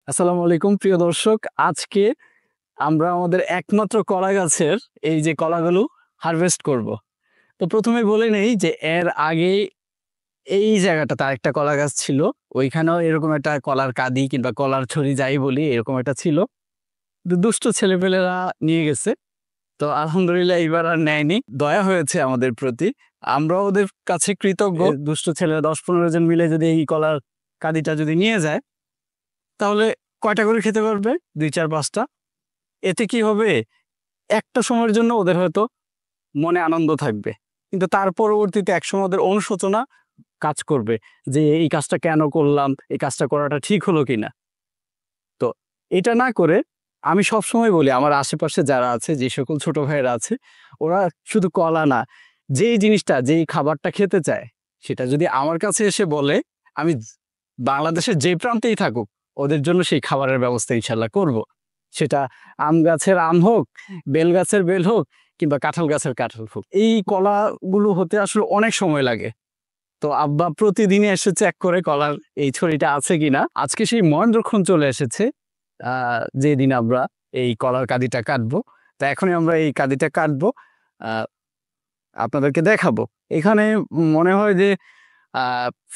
আসসালামু আলাইকুম প্রিয় দর্শক। আজকে আমরা আমাদের একমাত্র কলা গাছের এই যে কলাগুলো হারভেস্ট করব। তো প্রথমে বলে নেই যে এর আগে এই জায়গাটাতে আরেকটা কলা গাছ ছিল। ওইখানেও এরকম একটা কলার কাঁদি কিংবা কলার ছড়ি যাই বলি এরকম একটা ছিল। দুষ্ট ছেলেপেলেরা নিয়ে গেছে। তো আলহামদুলিল্লাহ এইবার আর নেয়নি। দয়া হয়েছে আমাদের প্রতি। আমরা ওদের কাছে কৃতজ্ঞ। দুষ্ট ছেলেরা ১০-১৫ জন মিলে যদি এই কলার কাঁদিটা যদি নিয়ে যায় তাহলে কয়টা করে খেতে পারবে? ২-৪-৫টা। এতে কি হবে? একটা সময়ের জন্য ওদের হয়তো মনে আনন্দ থাকবে। কিন্তু তার পরবর্তীতে একসময় ওদের অনুশোচনা কাজ করবে যে এই কাজটা কেন করলাম? এই কাজটা করাটা ঠিক হলো কিনা? তো এটা না করে আমি সবসময় বলি আমার আশেপাশে যারা আছে, যে সকল ছোট ভাইয়েরা আছে, ওরা শুধু কলা না, যেই জিনিসটা, যেই খাবারটা খেতে চায়, সেটা যদি আমার কাছে এসে বলে, আমি বাংলাদেশের যে প্রান্তেই থাকুক, ওদের জন্য সেই খাবারের ব্যবস্থা ইনশাআল্লাহ করব। সেটা আম গাছের আম হোক, বেল গাছের বেল হোক, কিংবা কাঁঠাল গাছের কাঁঠাল হোক। এই কলাগুলো হতে আসলে অনেক সময় লাগে। তো আব্বা প্রতিদিনই এসে চেক করে কলার এই ছড়িটা আছে কিনা। আজকে সেই মহেন্দ্রক্ষণ চলে এসেছে, যেদিন আমরা এই কলার কাঁদিটা কাটবো। তো এখনই আমরা এই কাঁদিটা কাটবো, আপনাদেরকে দেখাবো। এখানে মনে হয় যে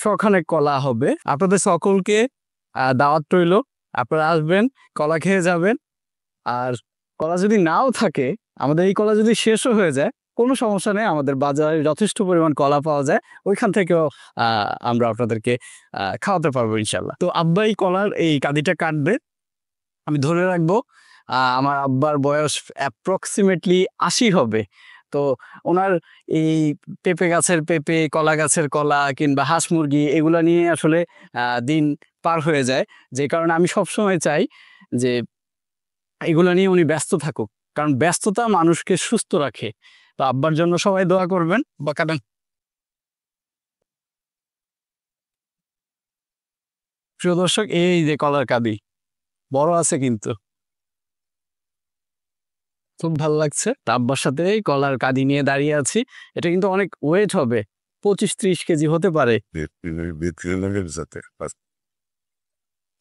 শখানেক কলা হবে। আপনাদের সকলকে দাওয়াত রইল, আপনারা আসবেন, কলা খেয়ে যাবেন। আর কলা যদি নাও থাকে, আমাদের এই কলা যদি শেষও হয়ে যায়, কোনো সমস্যা নেই, আমাদের বাজারে যথেষ্ট পরিমাণ কলা পাওয়া যায়, ওইখান থেকেও আমরা আপনাদেরকে খাওয়াতে পারবো ইনশাল্লাহ। তো আব্বা এই কলার এই কাঁদিটা কাটবে, আমি ধরে রাখবো আমার আব্বার বয়স অ্যাপ্রক্সিমেটলি ৮০ হবে। তো ওনার এই পেঁপে গাছের পেঁপে, কলা গাছের কলা কিংবা হাঁস মুরগি এগুলা নিয়ে আসলে দিন পার হয়ে যায়। যে কারণে আমি সবসময় চাই যে এগুলা নিয়ে উনি ব্যস্ত থাকুক, কারণ ব্যস্ততা মানুষকে সুস্থ রাখে। তো আব্বার জন্য সবাই দোয়া করবেন। বা কারণ প্রিয় দর্শক, এই যে কলার কাঁদি বড় আছে কিন্তু খুব ভালো লাগছে। তা আব্বার সাথে এই কলার কাঁদি নিয়ে দাঁড়িয়ে আছি। এটা কিন্তু অনেক ওয়েট হবে, ২৫-৩০ কেজি হতে পারে।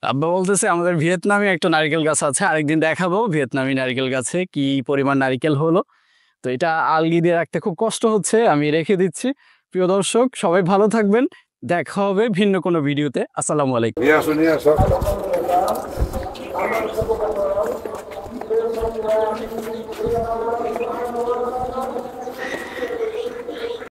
আব্বা বলতেছে আমাদের ভিয়েতনামি একটা নারিকেল গাছ আছে, আরেকদিন দেখাবো ভিয়েতনামি নারিকেল গাছে কি পরিমাণ নারিকেল হলো। তো এটা আলগি দিয়ে রাখতে খুব কষ্ট হচ্ছে, আমি রেখে দিচ্ছি। প্রিয় দর্শক, সবাই ভালো থাকবেন, দেখা হবে ভিন্ন কোনো ভিডিওতে। আসসালামু আলাইকুম। নিয়ে আসো নিয়ে আসো। আমার